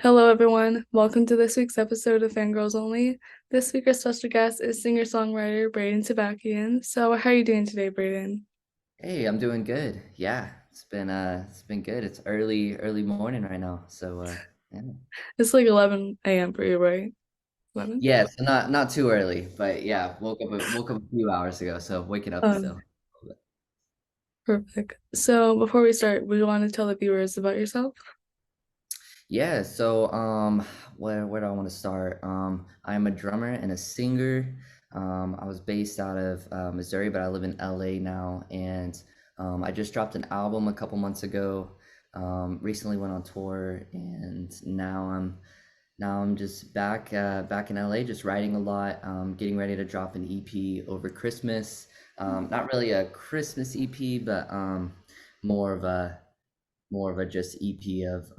Hello, everyone. Welcome to this week's episode of Fangirls Only. This week, our special guest is singer-songwriter Brayden Tabakian. So, how are you doing today, Brayden? Hey, I'm doing good. Yeah, it's been good. It's early morning right now. Yeah. It's like 11 a.m. for you, right? 11? Yeah, so not too early, but yeah, woke up a few hours ago, so waking up Um, still. Perfect. So, before we start, we want to tell the viewers about yourself. Yeah, where do I want to start? I'm a drummer and a singer. I was based out of Missouri, but I live in LA now, and I just dropped an album a couple months ago. Recently went on tour, and now I'm just back in LA, just writing a lot. Getting ready to drop an EP over Christmas. Not really a Christmas EP, but more of a more of a just EP of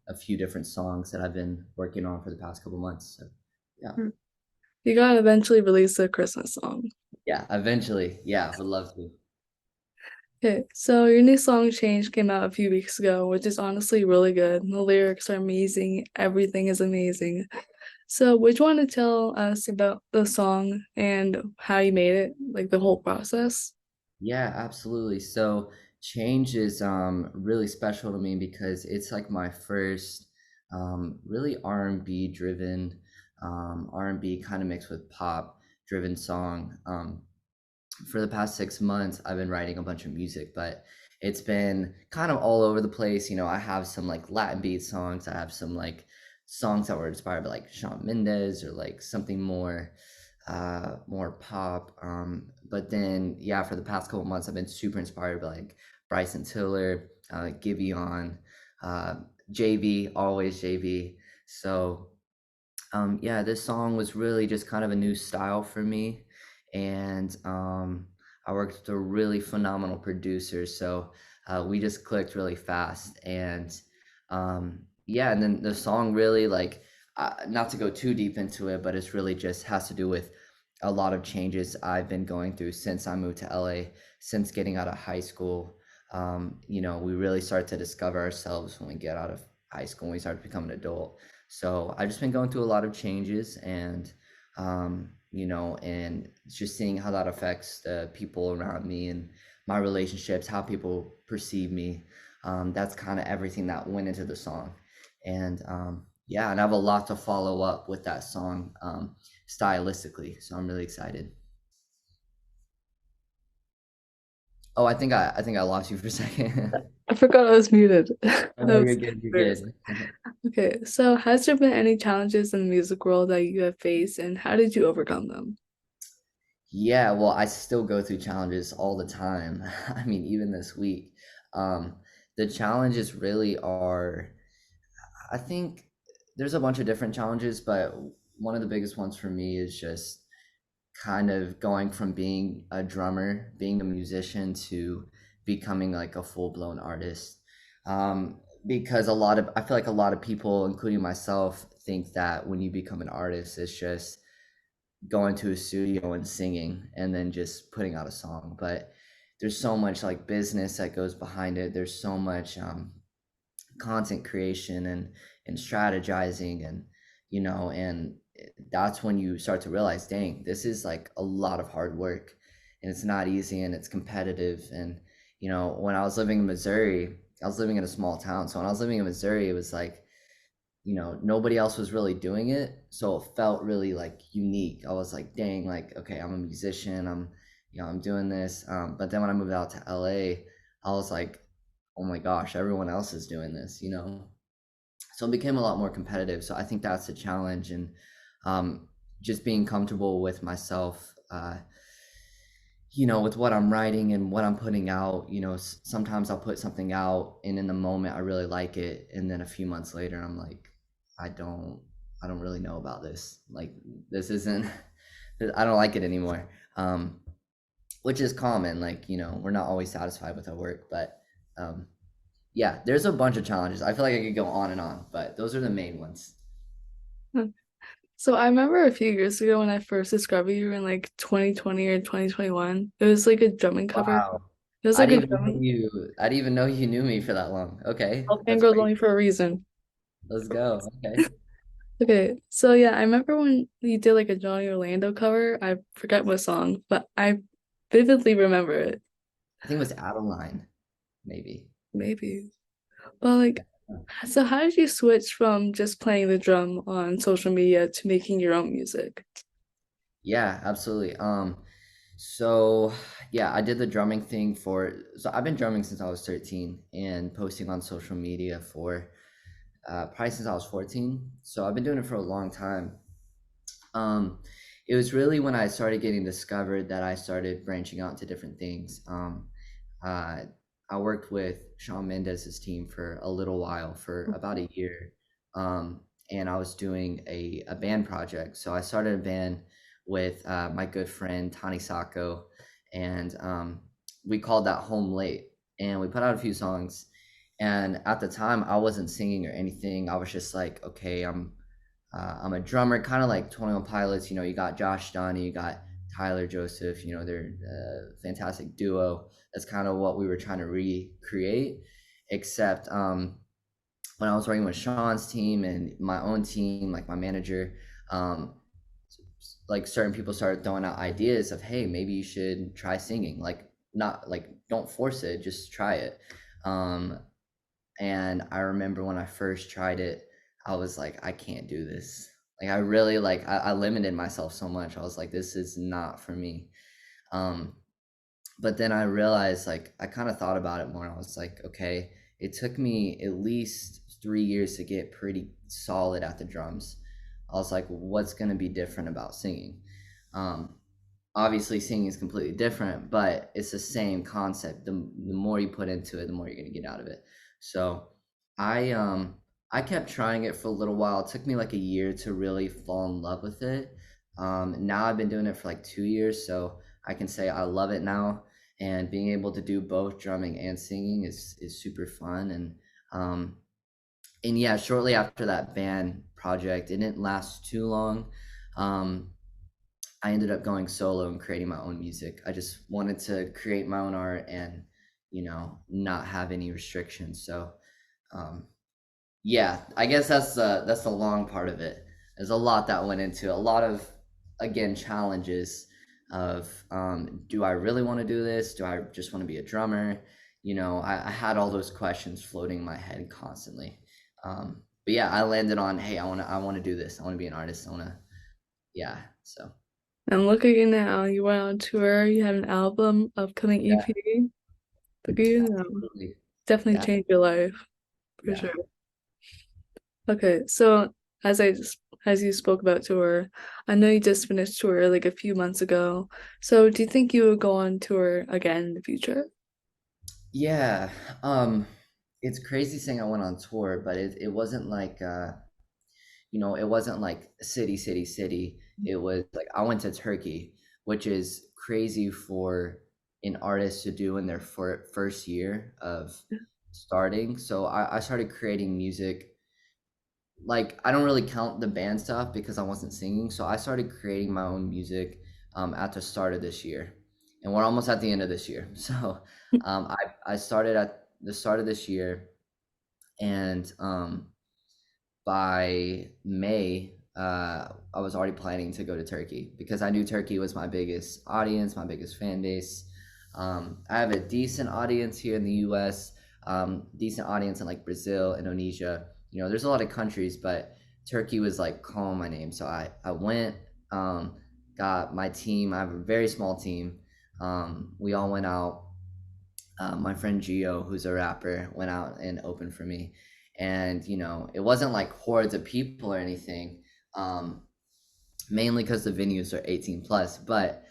a few different songs that I've been working on for the past couple months. So yeah, Hmm. You gotta eventually release a Christmas song. yeah, eventually, yeah, would love to. Okay, so your new song Change came out a few weeks ago, which is honestly really good. The lyrics are amazing, everything is amazing. So, would you want to tell us about the song and how you made it, like the whole process? Yeah, absolutely. So change is really special to me because it's like my first really R&B driven R&B kind of mixed with pop driven song. For the past 6 months, I've been writing a bunch of music, but it's been kind of all over the place. I have some like Latin beat songs. I have some like songs that were inspired by like Shawn Mendes or like something more pop. But then yeah, for the past couple months, I've been super inspired by like Bryson Tiller, Giveon, uh, JB, always JB. So yeah, this song was really just kind of a new style for me, and I worked with a really phenomenal producer, so we just clicked really fast, and yeah, and then the song really like, not to go too deep into it, but it's really just has to do with a lot of changes I've been going through since I moved to LA, since getting out of high school. We really start to discover ourselves when we get out of high school and we start to become an adult. So I've just been going through a lot of changes and just seeing how that affects the people around me and my relationships, how people perceive me. That's kind of everything that went into the song. And yeah, and I have a lot to follow up with that song stylistically. So I'm really excited. Oh, I think I lost you for a second. I forgot I was muted. That Oh, you're was good. You're weird. good. Okay, so has there been any challenges in the music world that you have faced, and how did you overcome them? Yeah, well, I still go through challenges all the time. I mean, even this week. Um, the challenges really are, I think there's a bunch of different challenges, but one of the biggest ones for me is just kind of going from being a drummer, being a musician, to becoming like a full-blown artist. Because I feel like a lot of people, including myself, think that when you become an artist, it's just going to a studio and singing and then just putting out a song. But there's so much like business that goes behind it. There's so much content creation and strategizing and that's when you start to realize, dang, this is like a lot of hard work and it's not easy and it's competitive. And when I was living in Missouri, I was living in a small town. So when I was living in Missouri, it was like, nobody else was really doing it, so it felt really like unique. I was like, dang, like, okay, I'm a musician, I'm doing this. But then when I moved out to LA, I was like, oh my gosh, everyone else is doing this. So it became a lot more competitive. So I think that's a challenge, and um, just being comfortable with myself, with what I'm writing and what I'm putting out. Sometimes I'll put something out and in the moment I really like it, and then a few months later I'm like, I don't I don't really know about this. Like, this isn't I don't like it anymore. Which is common. Like, we're not always satisfied with our work, but um yeah, there's a bunch of challenges. I feel like I could go on and on, but those are the main ones. Hmm. So I remember a few years ago when I first discovered you in like 2020 or 2021. It was like a drumming cover. It Wow. was I like a didn't even know drumming. you I didn't even know you knew me for that long. Okay. All That's fangirls great. only for a reason. Let's go. Okay. Okay, so yeah, I remember when you did like a Johnny Orlando cover. I forgot what song, but I vividly remember it. I think it was Adeline, maybe. Maybe. But like, so how did you switch from just playing the drum on social media to making your own music? Yeah, absolutely. So yeah, I did the drumming thing so I've been drumming since I was 13 and posting on social media for probably since I was 14. So I've been doing it for a long time. Um, it was really when I started getting discovered that I started branching out into different things. Uh, I worked with Shawn Mendes's team for a little while, for about a year, and I was doing a band project. So I started a band with my good friend Tani Sacco, and we called that Home Late. And we put out a few songs. And at the time, I wasn't singing or anything. I was just like, okay, I'm a drummer, kind of like 21 Pilots. You know, you got Josh Donnie, you got Tyler Joseph. You know, they're a fantastic duo. That's kind of what we were trying to recreate. Except when I was working with Sean's team and my own team, like my manager, um, like certain people started throwing out ideas of, hey, maybe you should try singing. Like, not like don't force it, just try it. Um, and I remember when I first tried it, I was like, I can't do this. Like I really I limited myself so much. I was like, this is not for me. Um, but then I realized I kind of thought about it more and I was like, okay, it took me at least 3 years to get pretty solid at the drums. I was like, what's gonna be different about singing? Um, Obviously singing is completely different, but it's the same concept. The more you put into it, the more you're gonna get out of it. So I kept trying it for a little while. It took me like a year to really fall in love with it. Now I've been doing it for like 2 years, so I can say I love it now. And being able to do both drumming and singing is super fun. Um, and yeah, shortly after that band project, it didn't last too long. Um, I ended up going solo and creating my own music. I just wanted to create my own art and, not have any restrictions. So, um, yeah, I guess that's the long part of it. There's a lot that went into a lot of, again, challenges of, do I really want to do this? Do I just want to be a drummer? I had all those questions floating in my head constantly. But yeah, I landed on, hey, I want to do this. I want to be an artist. Yeah. So And look at you now. You went on tour. You had an album, upcoming yeah, EP. Look at you now. absolutely. Definitely Yeah. changed your life for Yeah. sure. Okay, so as you spoke about tour, I know you just finished tour like a few months ago. So do you think you would go on tour again in the future? Yeah. Um, it's crazy saying I went on tour, but it wasn't it wasn't like city, city, city. It was like I went to Turkey, which is crazy for an artist to do in their first year of starting. So I started creating music. Like I don't really count the band stuff because I wasn't singing. So I started creating my own music at the start of this year, and we're almost at the end of this year. So I started at the start of this year, and by May, I was already planning to go to Turkey because I knew Turkey was my biggest audience, my biggest fan base. I have a decent audience here in the US, decent audience in like Brazil, Indonesia. There's a lot of countries, but Turkey was like calling my name. So I went, got my team. I have a very small team. We all went out. My friend Gio, who's a rapper, went out and opened for me. And, it wasn't like hordes of people or anything, mainly because the venues are 18 plus, but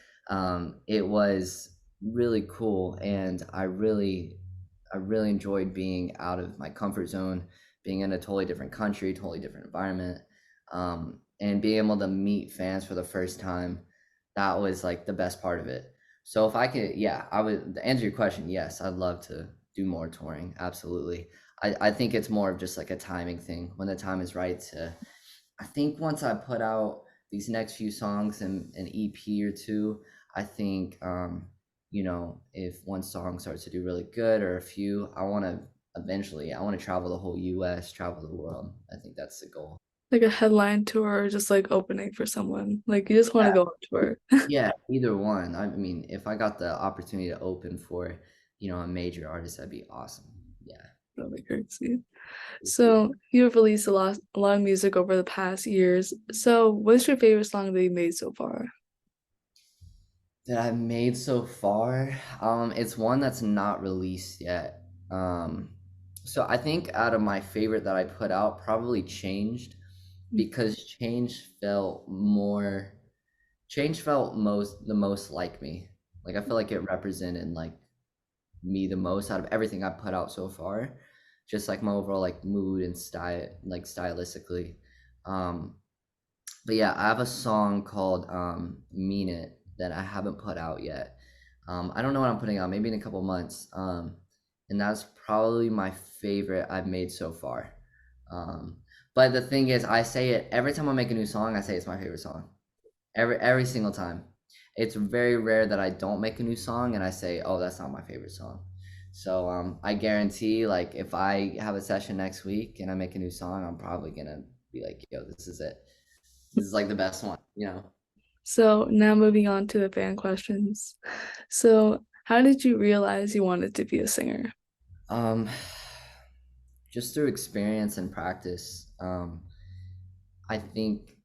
it was really cool. And I really enjoyed being out of my comfort zone, being in a totally different country, totally different environment, and being able to meet fans for the first time. That was like the best part of it. So if I could, yeah, I would to answer your question. Yes, I'd love to do more touring. Absolutely. I think it's more of just like a timing thing when the time is right to. I think once I put out these next few songs and an EP or two, I think if one song starts to do really good or a few, I want to eventually. I want to travel the whole US, travel the world. I think that's the goal. Like a headline tour or just like opening for someone. Like you just want to go on tour. Yeah, either one. I mean, if I got the opportunity to open for, a major artist, that'd be awesome. Yeah. That'd be crazy. So you've released a lot of music over the past years. So what's your favorite song that you made so far? That I've made so far, it's one that's not released yet. Um, so I think out of my favorite that I put out, probably Changed, because Change felt the most like me. Like I feel like it represented like me the most out of everything I've put out so far. Just like my overall like mood and style, like stylistically. Um, but yeah, I have a song called Mean It that I haven't put out yet. I don't know what I'm putting out, maybe in a couple months. And that's probably my favorite I've made so far. Um, but the thing is, I say it every time I make a new song, I say it's my favorite song. Every single time. It's very rare that I don't make a new song and I say, "Oh, that's not my favorite song." So I guarantee, like, if I have a session next week and I make a new song, I'm probably gonna be like, "Yo, this is it. This is like the best one," you know? So now moving on to the fan questions. So how did you realize you wanted to be a singer? Um, just through experience and practice. I think,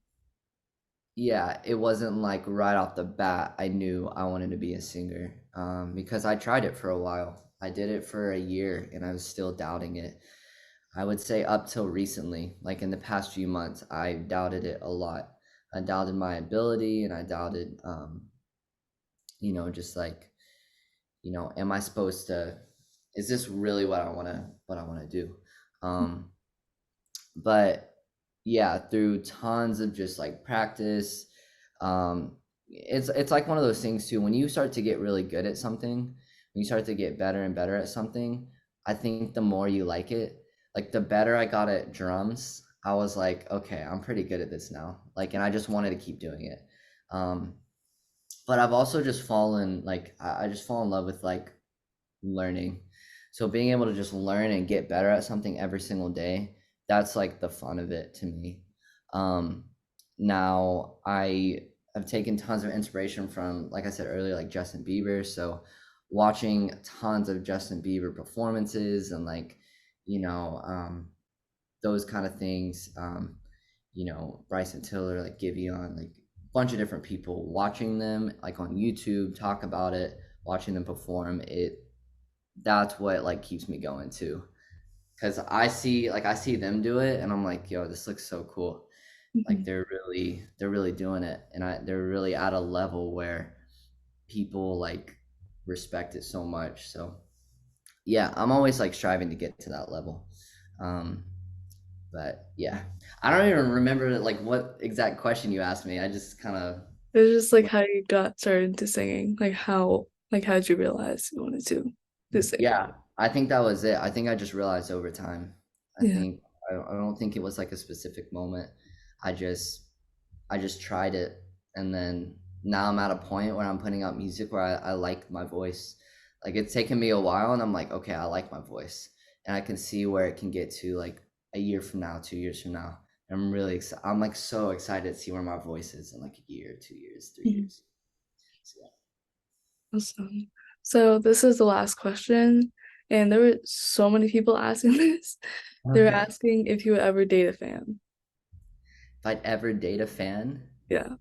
yeah, it wasn't like right off the bat I knew I wanted to be a singer. Because I tried it for a while. I did it for a year and I was still doubting it. I would say up till recently, like in the past few months, I doubted it a lot. I doubted my ability and I doubted, just like, am I supposed to, is this really what I want to do? Um, but yeah, through tons of just like practice, it's like one of those things too. When you start to get really good at something, when you start to get better and better at something, I think the more you like it, like the better I got at drums, I was like, okay, I'm pretty good at this now. Like, and I just wanted to keep doing it. Um, but I've also just fallen like I just fall in love with like learning. So being able to just learn and get better at something every single day, that's like the fun of it to me. Um, Now I have taken tons of inspiration from, like I said earlier, like Justin Bieber. So watching tons of Justin Bieber performances and like, you know, um, those kind of things. Bryson Tiller, like Giveon, like a bunch of different people, watching them like on YouTube talk about it, watching them perform it, that's what like keeps me going too. Cause I see them do it and I'm like, yo, this looks so cool. Like Mhm. they're really doing it and they're really at a level where people like respect it so much. So yeah, I'm always like striving to get to that level. Um, but yeah, I don't even remember like what exact question you asked me. I just kind of It was just like how you got started into singing. Like how did you realize you wanted to do singing? yeah, I think that was it. I think I just realized over time. I Yeah. think I don't think it was like a specific moment. I just I just tried it, and then now I'm at a point where I'm putting out music where I like my voice. Like it's taken me a while, and I'm like, okay, I like my voice, and I can see where it can get to like a year from now, 2 years from now. I'm really excited. I'm like so excited to see where my voice is in like a year, 2 years, three Mhm. years. So, Awesome. So this is the last question, and there were so many people asking this. yeah. They were Okay. asking if you would ever date a fan. If I'd ever date a fan, Yeah.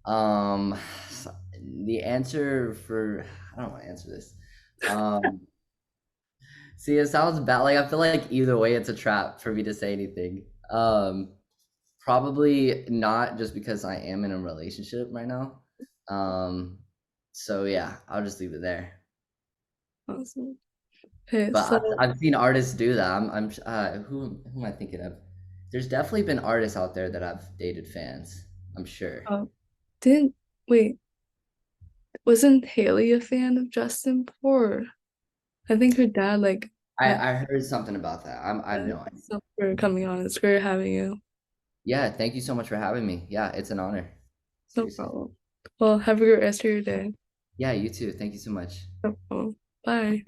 Um, the answer for I don't want to answer this. Um, See, it sounds bad. Like I feel like either way, it's a trap for me to say anything. Probably not, just because I am in a relationship right now. Um, so yeah, I'll just leave it there. Awesome. Okay, But so I've seen artists do that. Who am I thinking of? There's definitely been artists out there that I've dated fans. I'm sure. uh, didn't wait, wasn't Haley a fan of Justin before? I think her dad like met I heard something about that. I have no idea. so for coming on. It's great having you. Yeah, thank you so much for having me. Yeah, it's an honor. No Seriously. problem. Well, have a great rest of your day. Yeah, you too. Thank you so much. No problem. Bye.